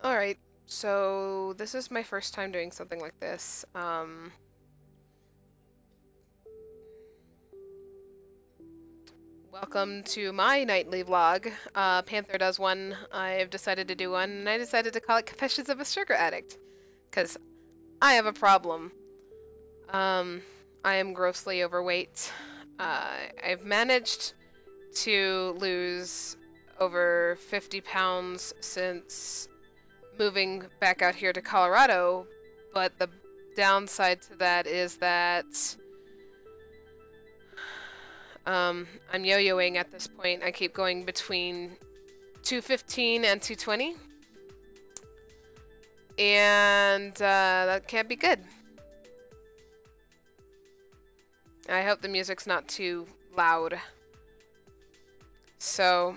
Alright, so this is my first time doing something like this. Welcome to my nightly vlog. Panther does one, I've decided to do one, and I decided to call it Confessions of a Sugar Addict. Because I have a problem. I am grossly overweight. I've managed to lose over 50 pounds since moving back out here to Colorado, but the downside to that is that I'm yo-yoing at this point. I keep going between 215 and 220, and that can't be good. I hope the music's not too loud. So,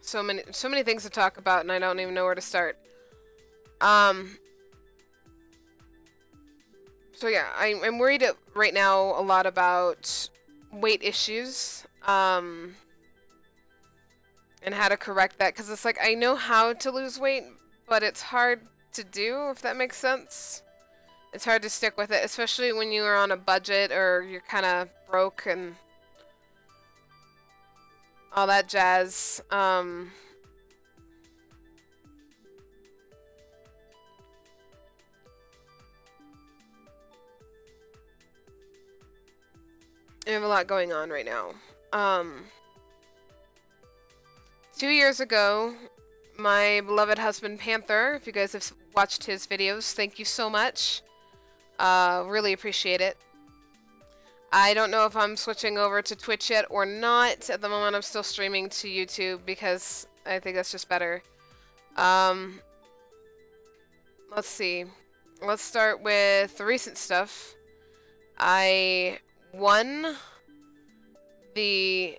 so many things to talk about, and I don't even know where to start. So yeah, I'm worried right now a lot about weight issues, and how to correct that, because it's like, I know how to lose weight, but it's hard to do, if that makes sense. It's hard to stick with it, especially when you are on a budget or you're kind of broke and all that jazz. I have a lot going on right now. 2 years ago, my beloved husband Panther, if you guys have watched his videos, thank you so much. Really appreciate it. I don't know if I'm switching over to Twitch yet or not. At the moment, I'm still streaming to YouTube because I think that's just better. Let's see. Let's start with the recent stuff. I won the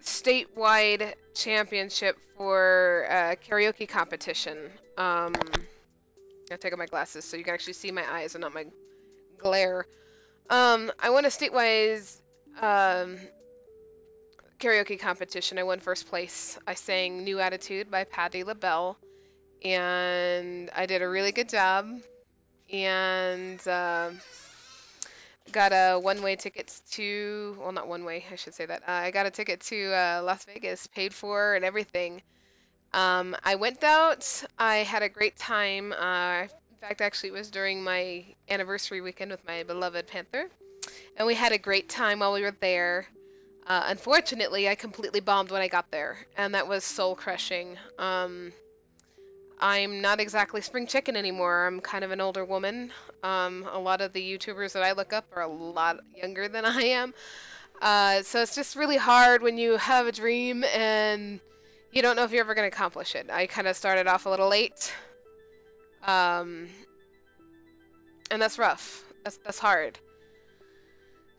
statewide championship for karaoke competition. I'll take off my glasses so you can actually see my eyes and not my glare. I won a statewide karaoke competition. I won first place. I sang New Attitude by Patti LaBelle, and I did a really good job, and got a one-way ticket to, well, not one-way, I should say that. I got a ticket to Las Vegas, paid for and everything. I went out. I had a great time. In fact, actually, it was during my anniversary weekend with my beloved Panther, and we had a great time while we were there. Unfortunately, I completely bombed when I got there, and that was soul-crushing. I'm not exactly spring chicken anymore. I'm kind of an older woman. A lot of the YouTubers that I look up are a lot younger than I am. So it's just really hard when you have a dream and you don't know if you're ever going to accomplish it. I kind of started off a little late. And that's rough. That's hard.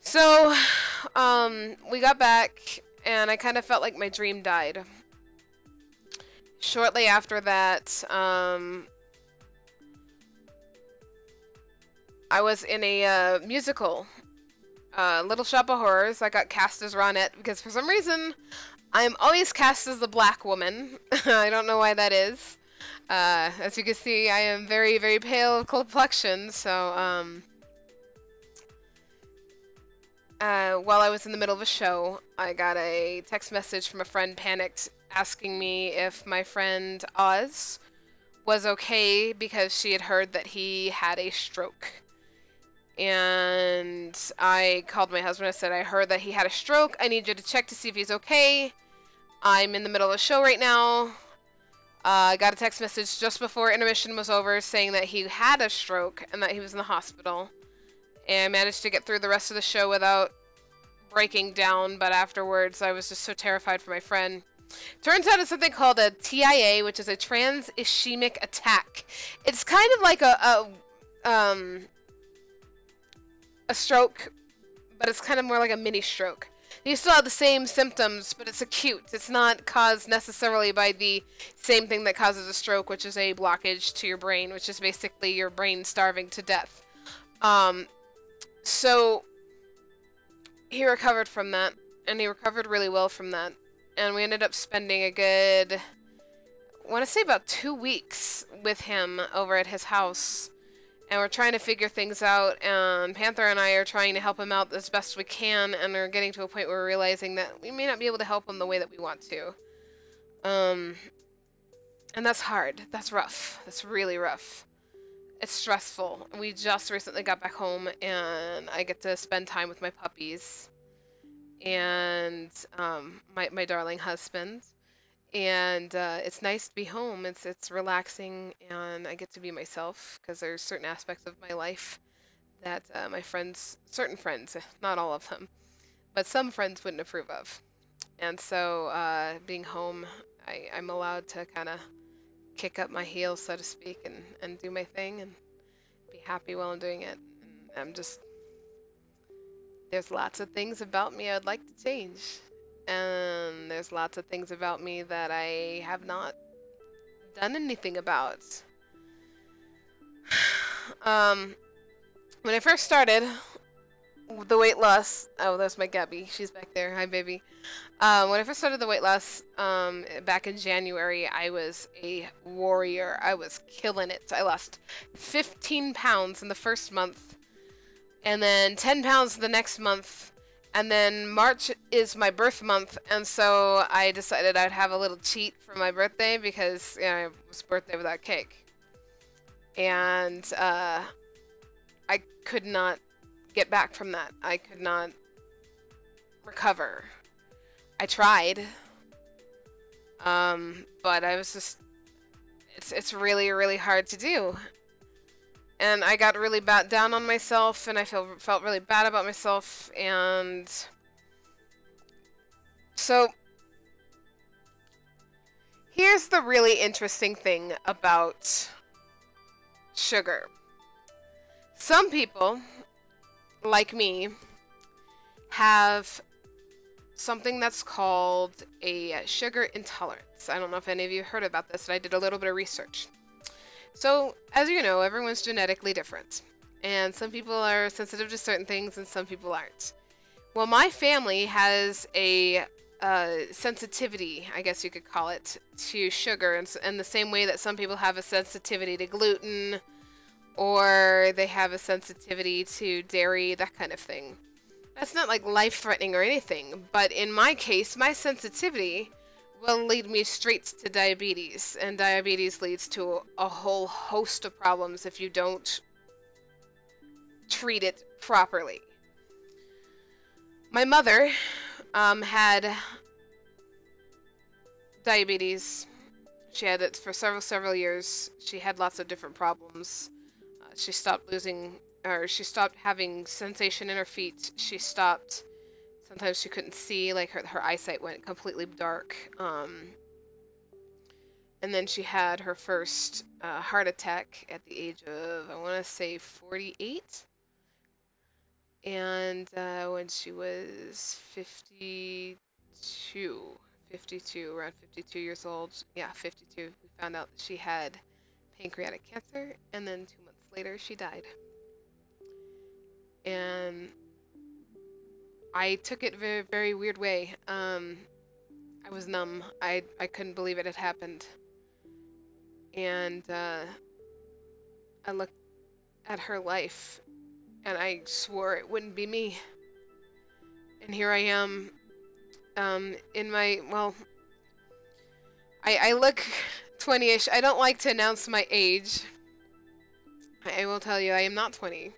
So, we got back, and I kind of felt like my dream died. Shortly after that, I was in a musical, Little Shop of Horrors. I got cast as Ronette because for some reason I'm always cast as the black woman. I don't know why that is. As you can see, I am very, very pale of complexion, so while I was in the middle of a show, I got a text message from a friend, panicked, asking me if my friend Oz was okay because she had heard that he had a stroke. And I called my husband. I said, I heard that he had a stroke. I need you to check to see if he's okay. I'm in the middle of a show right now. I got a text message just before intermission was over saying that he had a stroke and that he was in the hospital. And I managed to get through the rest of the show without breaking down, but afterwards I was just so terrified for my friend. Turns out it's something called a TIA, which is a trans-ischemic attack. It's kind of like a stroke, but it's kind of more like a mini stroke. You still have the same symptoms, but it's acute. It's not caused necessarily by the same thing that causes a stroke, which is a blockage to your brain, which is basically your brain starving to death. So he recovered from that, and he recovered really well from that. And we ended up spending a good, I want to say about 2 weeks with him over at his house. And we're trying to figure things out, and Panther and I are trying to help him out as best we can, and we're getting to a point where we're realizing that we may not be able to help him the way that we want to. And that's hard. That's rough. That's really rough. It's stressful. We just recently got back home, and I get to spend time with my puppies and my darling husband. And it's nice to be home. It's relaxing, and I get to be myself because there's certain aspects of my life that my friends, certain friends, not all of them, but some friends wouldn't approve of. And so being home, I'm allowed to kind of kick up my heels, so to speak, and do my thing and be happy while I'm doing it. And I'm just, there's lots of things about me I'd like to change. And there's lots of things about me that I have not done anything about. When I first started the weight loss, oh, there's my Gabby. She's back there. Hi, baby. When I first started the weight loss back in January, I was a warrior. I was killing it. I lost 15 pounds in the first month, and then 10 pounds the next month. And then March is my birth month, and so I decided I'd have a little cheat for my birthday because, you know, it was birthday without cake. And I could not get back from that. I could not recover. I tried, but I was just, it's really, really hard to do. And I got really down on myself, and I felt really bad about myself, and so here's the really interesting thing about sugar. Some people, like me, have something that's called a sugar intolerance. I don't know if any of you heard about this, but I did a little bit of research. So, as you know, everyone's genetically different, and some people are sensitive to certain things and some people aren't. Well, my family has a sensitivity, I guess you could call it, to sugar, in the same way that some people have a sensitivity to gluten, or they have a sensitivity to dairy, that kind of thing. That's not like life-threatening or anything, but in my case, my sensitivity will lead me straight to diabetes, and diabetes leads to a whole host of problems if you don't treat it properly. My mother had diabetes. She had it for several years. She had lots of different problems. She stopped having sensation in her feet. She stopped. Sometimes she couldn't see, like her eyesight went completely dark. And then she had her first heart attack at the age of, I want to say, 48. And when she was 52, around 52 years old, yeah, 52, we found out that she had pancreatic cancer, and then 2 months later, she died. And I took it very, very weird way. I was numb. I couldn't believe it had happened. And I looked at her life, and I swore it wouldn't be me. And here I am, in my, well, I look 20-ish. I don't like to announce my age. I will tell you, I am not 20.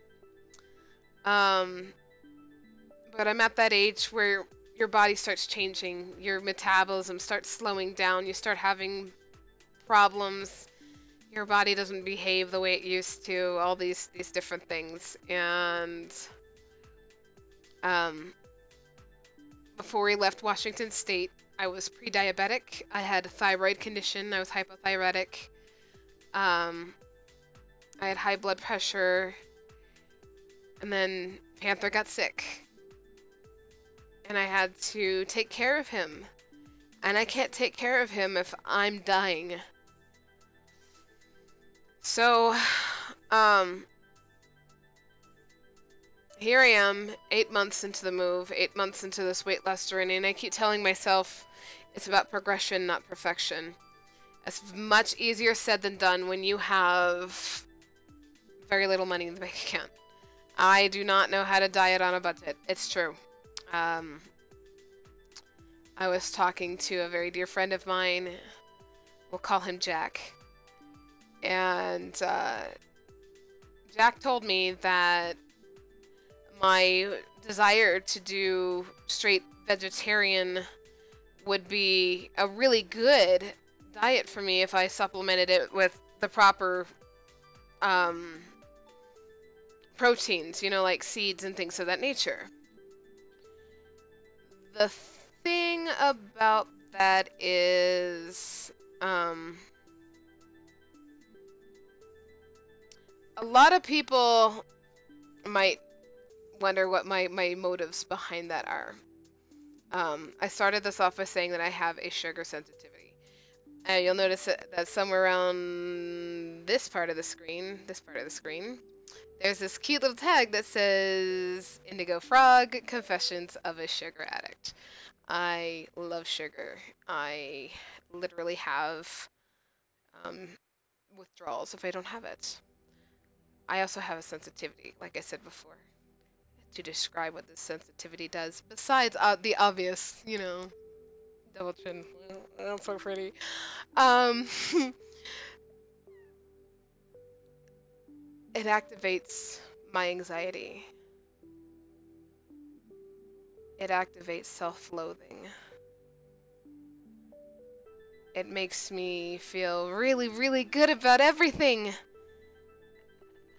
But I'm at that age where your body starts changing, your metabolism starts slowing down, you start having problems, your body doesn't behave the way it used to, all these different things. And before we left Washington State, I was pre-diabetic. I had a thyroid condition. I was hypothyroidic. I had high blood pressure. And then Panther got sick. And I had to take care of him. And I can't take care of him if I'm dying. So, here I am, 8 months into the move, 8 months into this weight loss journey, and I keep telling myself it's about progression, not perfection. It's much easier said than done when you have very little money in the bank account. I do not know how to diet on a budget. It's true. I was talking to a very dear friend of mine. We'll call him Jack. And Jack told me that my desire to do straight vegetarian would be a really good diet for me if I supplemented it with the proper proteins, you know, like seeds and things of that nature. The thing about that is, a lot of people might wonder what my motives behind that are. I started this off by saying that I have a sugar sensitivity. You'll notice that somewhere around this part of the screen, there's this cute little tag that says Indigo Frog, Confessions of a Sugar Addict. I love sugar. I literally have withdrawals if I don't have it. I also have a sensitivity, like I said before, to describe what this sensitivity does, besides the obvious, you know, double chin. That's so pretty. It activates my anxiety. It activates self-loathing. It makes me feel really, really good about everything.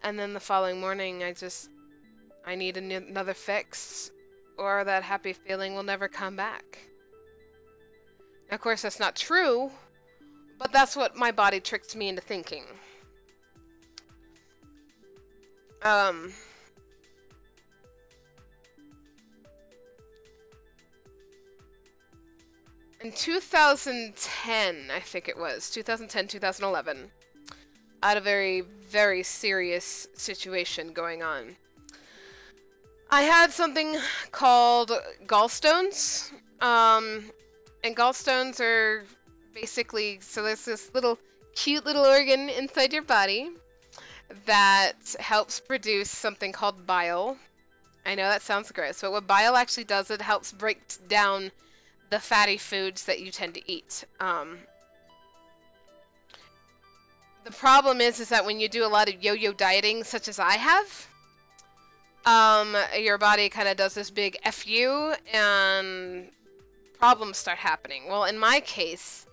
And then the following morning, I need another fix, or that happy feeling will never come back. Now, of course, that's not true, but that's what my body tricks me into thinking. In 2010, I think it was, 2010, 2011, I had a very, very serious situation going on. I had something called gallstones, and gallstones are basically, so there's this cute little organ inside your body that helps produce something called bile. I know that sounds gross, but what bile actually does, it helps break down the fatty foods that you tend to eat. The problem is that when you do a lot of yo-yo dieting, such as I have, your body kind of does this big F you, and problems start happening. Well, in my case,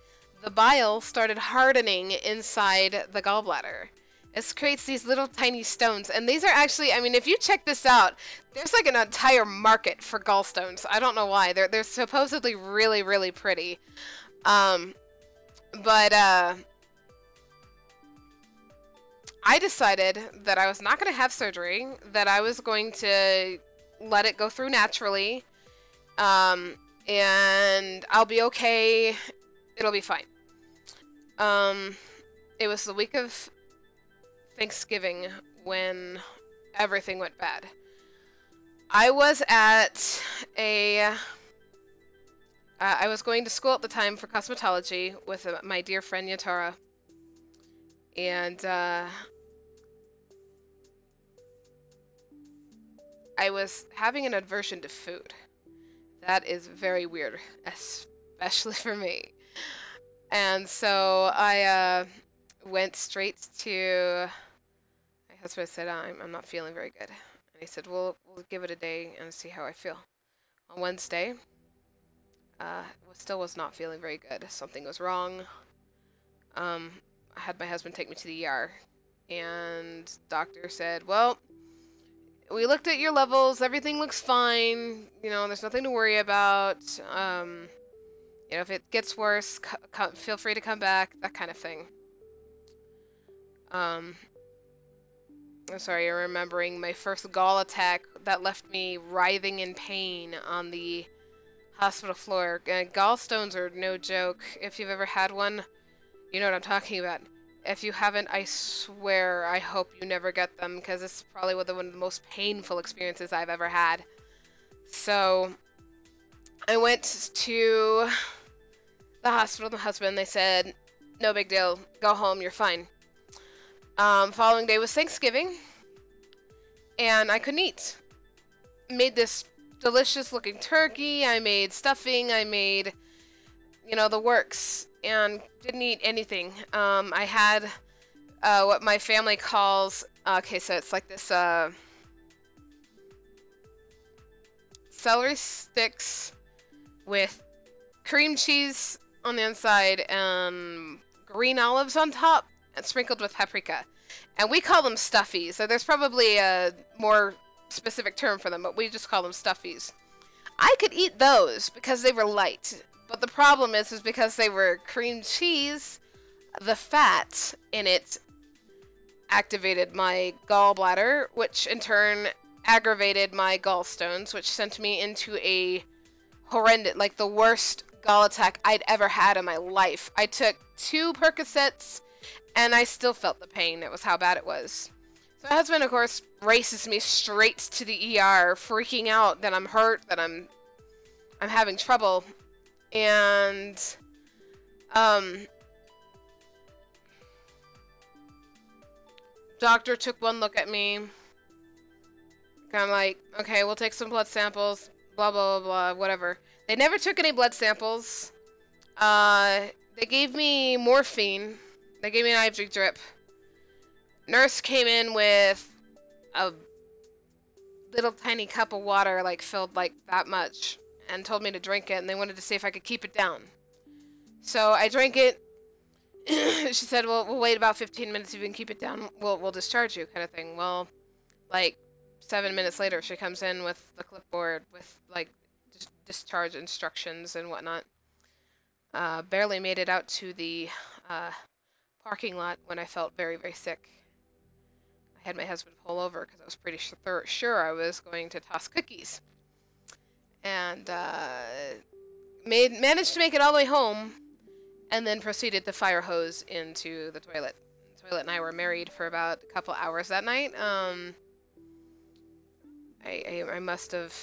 the bile started hardening inside the gallbladder. It creates these little tiny stones, and these are actually, I mean, if you check this out, there's like an entire market for gallstones. I don't know why. They're supposedly really, really pretty. I decided that I was not going to have surgery, that I was going to let it go through naturally, and I'll be okay. It'll be fine. It was the week of Thanksgiving when everything went bad. I was at I was going to school at the time for cosmetology with my dear friend Yatara, and I was having an aversion to food. That is very weird, especially for me. And so I went straight to my husband. Said, I'm not feeling very good. And he said, we'll give it a day and see how I feel. On Wednesday, still was not feeling very good. Something was wrong. I had my husband take me to the ER, and doctor said, well, we looked at your levels, everything looks fine, you know, there's nothing to worry about, you know, if it gets worse, feel free to come back, that kind of thing. I'm sorry, I'm remembering my first gall attack that left me writhing in pain on the hospital floor. Gallstones are no joke. If you've ever had one, you know what I'm talking about. If you haven't, I swear, I hope you never get them, because it's probably one of the most painful experiences I've ever had. So, I went to the hospital with my husband. They said, no big deal, go home, you're fine. Following day was Thanksgiving, and I couldn't eat. Made this delicious looking turkey, I made stuffing, I made, you know, the works, and didn't eat anything. I had what my family calls, okay, so it's like this celery sticks with cream cheese on the inside and green olives on top and sprinkled with paprika. And we call them stuffies. So there's probably a more specific term for them, but we just call them stuffies. I could eat those because they were light. But the problem is because they were cream cheese, the fat in it activated my gallbladder, which in turn aggravated my gallstones, which sent me into a horrendous, like the worst gall attack I'd ever had in my life. I took 2 Percocets and I still felt the pain. It was how bad it was. So my husband, of course, races me straight to the ER, freaking out that I'm hurt, that I'm having trouble. And doctor took one look at me, kind of like, okay, we'll take some blood samples, blah, blah, blah, blah, whatever. They never took any blood samples. They gave me morphine. They gave me an IV drip. Nurse came in with a little tiny cup of water, like filled like that much, and told me to drink it, and they wanted to see if I could keep it down. So I drank it. She said, well, we'll wait about 15 minutes. If you can keep it down, we'll discharge you, kind of thing. Well, like 7 minutes later, she comes in with the clipboard with like discharge instructions and whatnot. Barely made it out to the parking lot when I felt very, very sick. I had my husband pull over because I was pretty sure I was going to toss cookies. And managed to make it all the way home, and then proceeded to fire hose into the toilet. The toilet and I were married for about a couple hours that night. I must have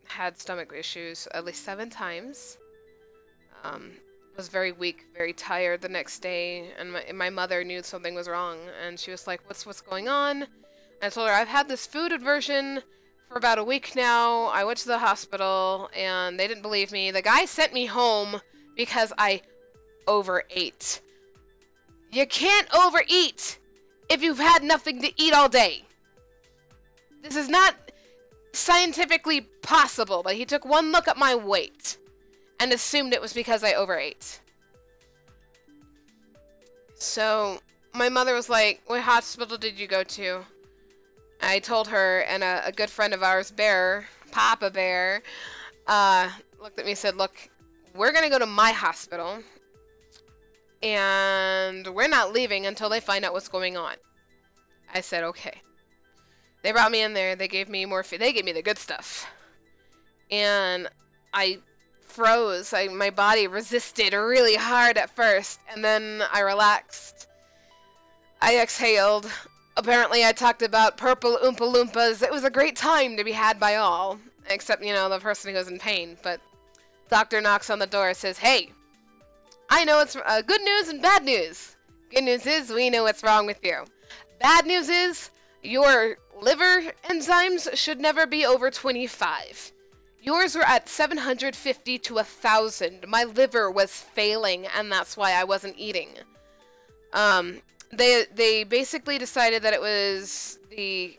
had stomach issues at least 7 times. Was very weak, very tired the next day, and my mother knew something was wrong, and she was like, what's going on? And I told her, I've had this food aversion for about a week now. I went to the hospital, and they didn't believe me. The guy sent me home because I overate. You can't overeat if you've had nothing to eat all day. This is not scientifically possible, but he took one look at my weight and assumed it was because I overate. So my mother was like, what hospital did you go to? I told her, and a good friend of ours, Bear, Papa Bear, looked at me and said, look, we're going to go to my hospital, and we're not leaving until they find out what's going on. I said, okay. They brought me in there. They gave me morphine. They gave me the good stuff. And I froze. My body resisted really hard at first, and then I relaxed. I exhaled. Apparently, I talked about purple Oompa Loompas. It was a great time to be had by all, except, you know, the person who was in pain. But doctor knocks on the door and says, hey, I know it's good news and bad news. Good news is we know what's wrong with you. Bad news is your liver enzymes should never be over 25. Yours were at 750 to 1,000. My liver was failing, and that's why I wasn't eating. They basically decided that it was the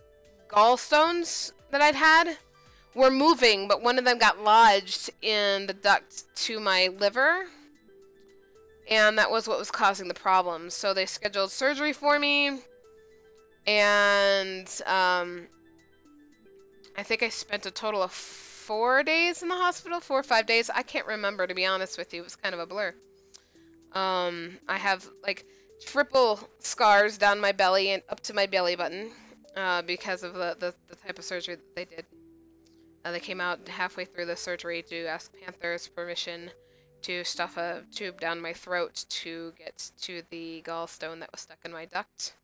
gallstones that I'd had were moving, but one of them got lodged in the duct to my liver, and that was what was causing the problem. So they scheduled surgery for me, and I think I spent a total of 4 days in the hospital, 4 or 5 days. I can't remember, to be honest with you. It was kind of a blur. I have like triple scars down my belly and up to my belly button because of the type of surgery that they did. They came out halfway through the surgery to ask Panther's permission to stuff a tube down my throat to get to the gallstone that was stuck in my duct.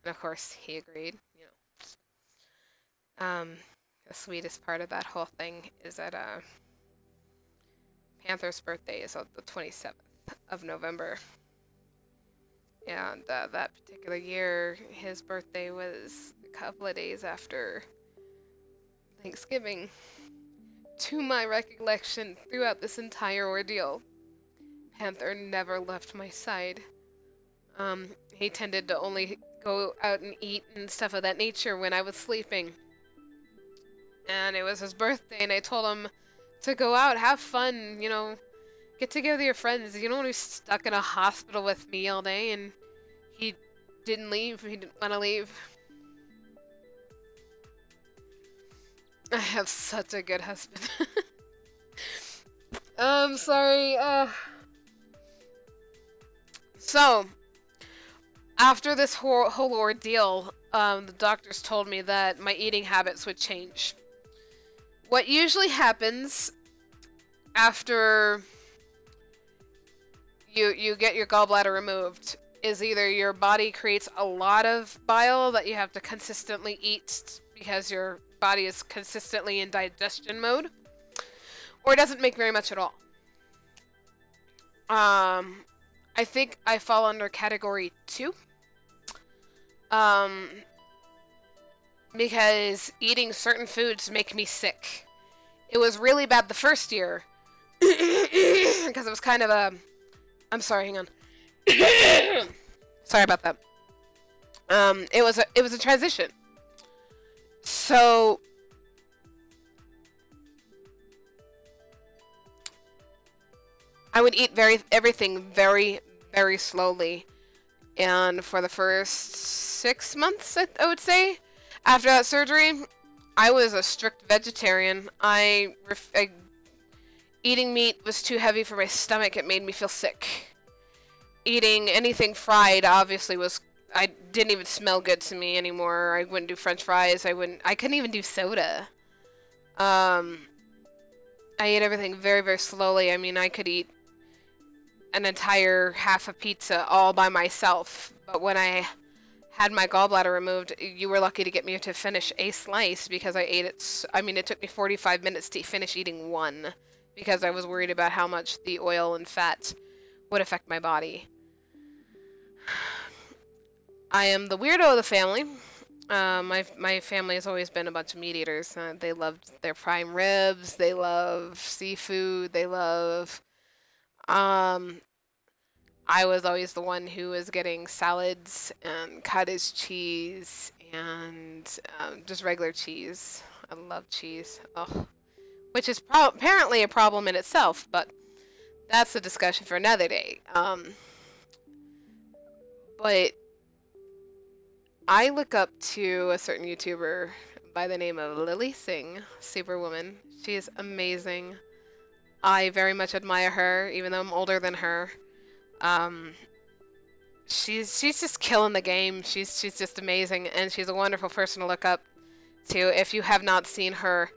And of course, he agreed, you know. The sweetest part of that whole thing is that Panther's birthday is on the 27th of November. And that particular year, his birthday was a couple of days after Thanksgiving. To my recollection, throughout this entire ordeal, Panther never left my side. He tended to only go out and eat and stuff of that nature when I was sleeping. And it was his birthday, and I told him to go out, have fun, you know, get together with your friends. You don't want to be stuck in a hospital with me all day, and he didn't leave. He didn't want to leave. I have such a good husband. I'm sorry. So, after this whole ordeal, the doctors told me that my eating habits would change. What usually happens after you get your gallbladder removed is either your body creates a lot of bile that you have to consistently eat because your body is consistently in digestion mode, or it doesn't make very much at all. I think I fall under category 2. Because eating certain foods make me sick. It was really bad the first year. Because it was kind of a... I'm sorry, hang on. Sorry about that. It was a transition. So... I would eat everything very, very slowly. And for the first 6 months, I would say, after that surgery, I was a strict vegetarian. Eating meat was too heavy for my stomach. It made me feel sick. Eating anything fried obviously I didn't even smell good to me anymore. I wouldn't do French fries. I couldn't even do soda. I ate everything very, very slowly. I mean, I could eat an entire half a pizza all by myself. But when I had my gallbladder removed, you were lucky to get me to finish a slice because I ate it. I mean, it took me 45 minutes to finish eating one because I was worried about how much the oil and fat would affect my body. I am the weirdo of the family. My family has always been a bunch of meat eaters. They loved their prime ribs. They love seafood. They love... I was always the one who was getting salads and cottage cheese and just regular cheese. I love cheese. Oh. Which is apparently a problem in itself, but that's a discussion for another day. But I look up to a certain YouTuber by the name of Lily Singh, Superwoman. She is amazing. I very much admire her, even though I'm older than her. She's just killing the game. She's just amazing, and she's a wonderful person to look up to. If you have not seen her,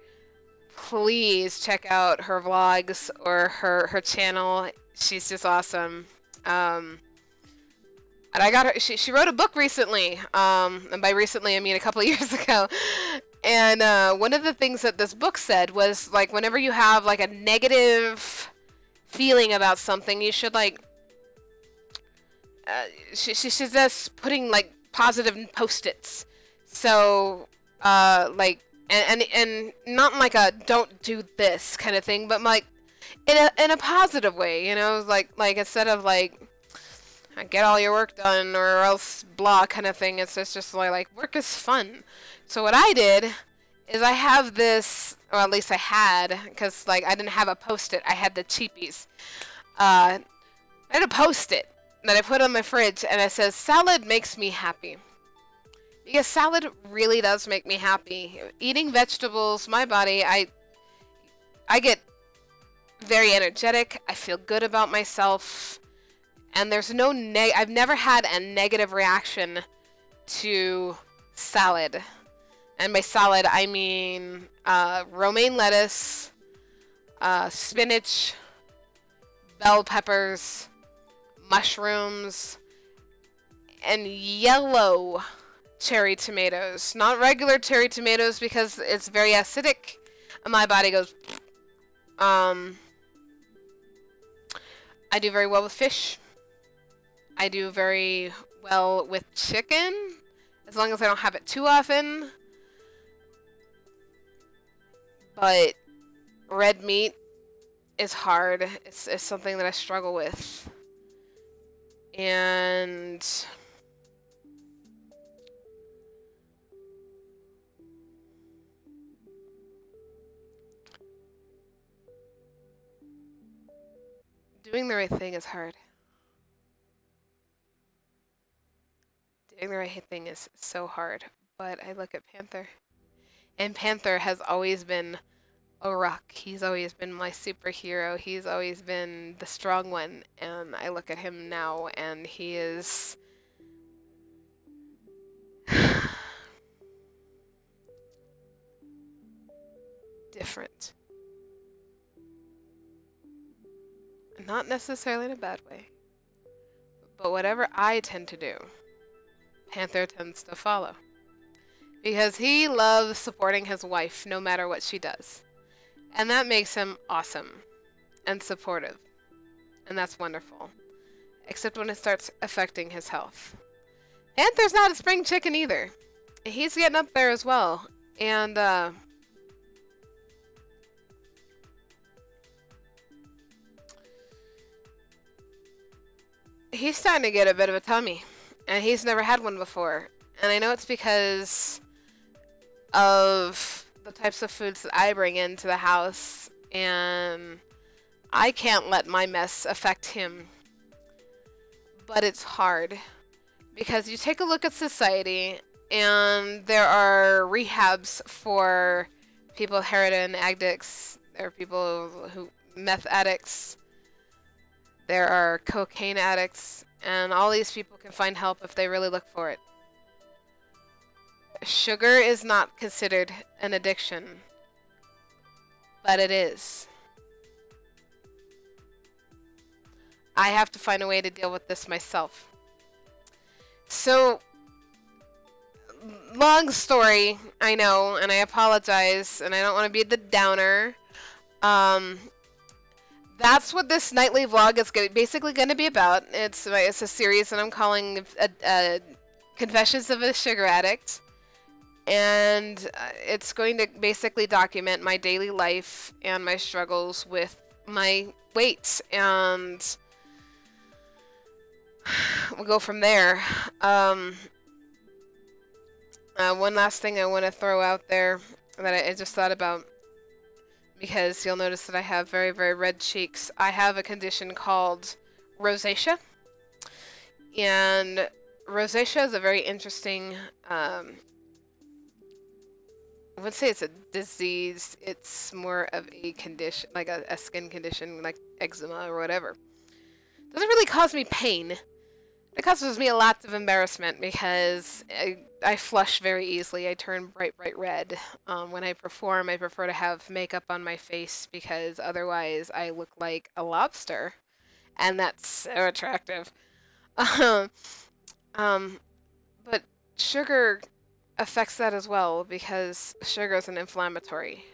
please check out her vlogs or her channel. She's just awesome. And I got her. She wrote a book recently. And by recently I mean a couple of years ago. And one of the things that this book said was, like, whenever you have like a negative feeling about something, you should like she suggests putting like positive post-its. So like and not like a don't do this kind of thing, but like in a positive way, you know, like instead of like get all your work done or else blah kind of thing, it's just like work is fun. So what I did is I have this, or at least I had, because like I didn't have a post-it, I had the cheapies. I had a post-it that I put on my fridge, and it says, "Salad makes me happy." Because salad really does make me happy. Eating vegetables, my body, I get very energetic. I feel good about myself, and there's no I've never had a negative reaction to salad. And by salad, I mean romaine lettuce, spinach, bell peppers, mushrooms, and yellow cherry tomatoes. Not regular cherry tomatoes because it's very acidic. And my body goes... I do very well with fish. I do very well with chicken, as long as I don't have it too often. But red meat is hard. It's something that I struggle with. And doing the right thing is hard. Doing the right thing is so hard. But I look at Panther. And Panther has always been a rock. He's always been my superhero. He's always been the strong one. And I look at him now and he is... different. Not necessarily in a bad way. But whatever I tend to do, Panther tends to follow. Because he loves supporting his wife no matter what she does. And that makes him awesome and supportive. And that's wonderful. Except when it starts affecting his health. Panther's not a spring chicken either. He's getting up there as well. And, he's starting to get a bit of a tummy. And he's never had one before. And I know it's because of the types of foods that I bring into the house. And I can't let my mess affect him. But it's hard. Because you take a look at society, and there are rehabs for people, heroin addicts, there are people who, meth addicts, there are cocaine addicts, and all these people can find help if they really look for it. Sugar is not considered an addiction, but it is. I have to find a way to deal with this myself. So, long story, I know, and I apologize, and I don't want to be the downer. That's what this nightly vlog is basically going to be about. It's a series that I'm calling Confessions of a Sugar Addict. And it's going to basically document my daily life and my struggles with my weight. And we'll go from there. One last thing I want to throw out there that I just thought about, because you'll notice that I have very, very red cheeks. I have a condition called rosacea. And rosacea is a very interesting, I wouldn't say it's a disease. It's more of a condition, like a skin condition, like eczema or whatever. It doesn't really cause me pain. It causes me a lot of embarrassment because I flush very easily. I turn bright, bright red. When I perform, I prefer to have makeup on my face because otherwise I look like a lobster. And that's so attractive. But sugar affects that as well because sugar is an inflammatory.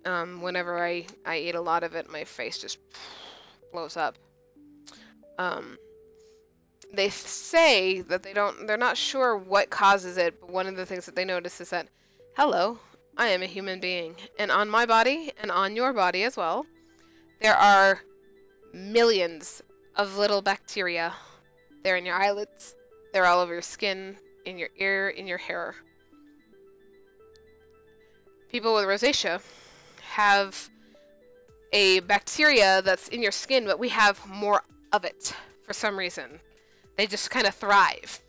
Whenever I eat a lot of it, my face just blows up. They say that they're not sure what causes it, but one of the things that they notice is that, hello, I am a human being. And on my body, and on your body as well, there are millions of little bacteria. They're in your eyelids, they're all over your skin, in your ear, in your hair. People with rosacea have a bacteria that's in your skin, but we have more of it for some reason. They just kind of thrive.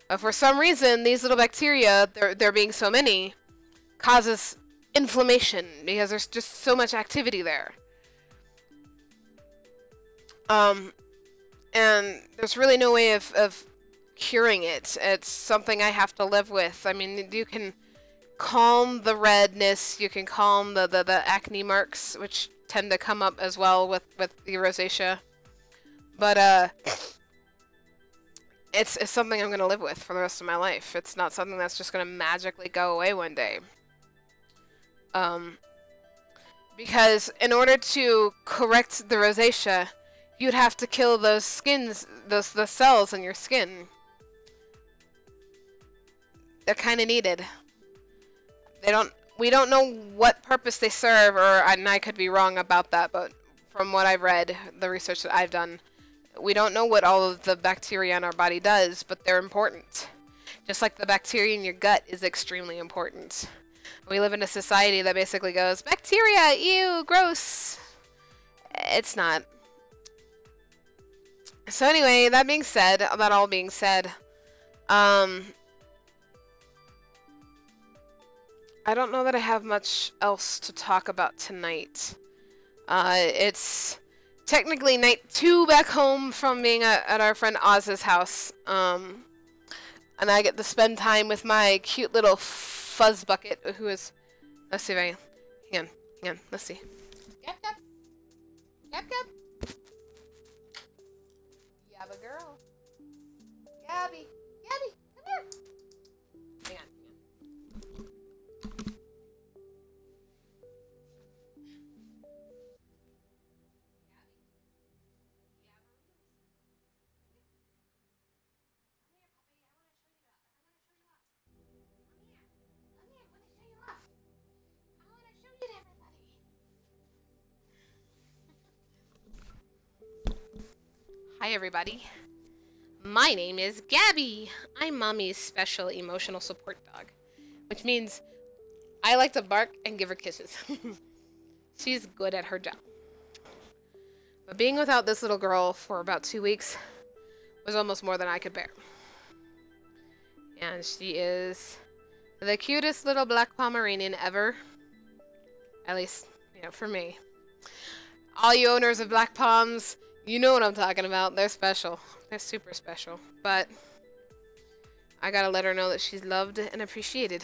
But for some reason, these little bacteria, there being so many, causes inflammation because there's just so much activity there. And there's really no way of curing it. It's something I have to live with. I mean, you can calm the redness, you can calm the acne marks, which tend to come up as well with the rosacea. But it's something I'm gonna live with for the rest of my life. It's not something that's just gonna magically go away one day. Because in order to correct the rosacea, you'd have to kill those the cells in your skin. They're kind of needed. We don't know what purpose they serve, and I could be wrong about that, but from what I've read, the research that I've done, we don't know what all of the bacteria in our body does, but they're important. Just like the bacteria in your gut is extremely important. We live in a society that basically goes, bacteria, ew, gross. It's not. So anyway, that all being said, I don't know that I have much else to talk about tonight. It's technically night 2 back home from being at our friend Oz's house. And I get to spend time with my cute little fuzz bucket, who is... Let's see if I... Hang on, let's see. Yep. Yabba girl. Gabby, come here. Hang on. Hi everybody. My name is Gabby. I'm Mommy's special emotional support dog, which means I like to bark and give her kisses. She's good at her job. But being without this little girl for about 2 weeks was almost more than I could bear. And she is the cutest little black Pomeranian ever. At least, you know, for me. All you owners of black Poms, you know what I'm talking about. They're special. They're super special. But I gotta let her know that she's loved and appreciated.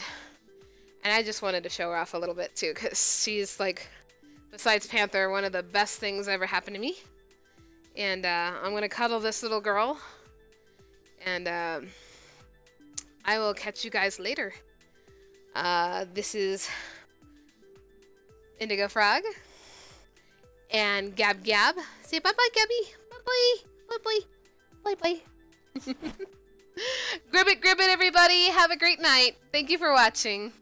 And I just wanted to show her off a little bit too, because she's like, besides Panther, one of the best things that ever happened to me. And I'm gonna cuddle this little girl. And I will catch you guys later. This is Indigo Frog. And Gab Gab. Say bye-bye, Gabby. Bye-bye. Bye-bye. Bye-bye. Gribbit, everybody. Have a great night. Thank you for watching.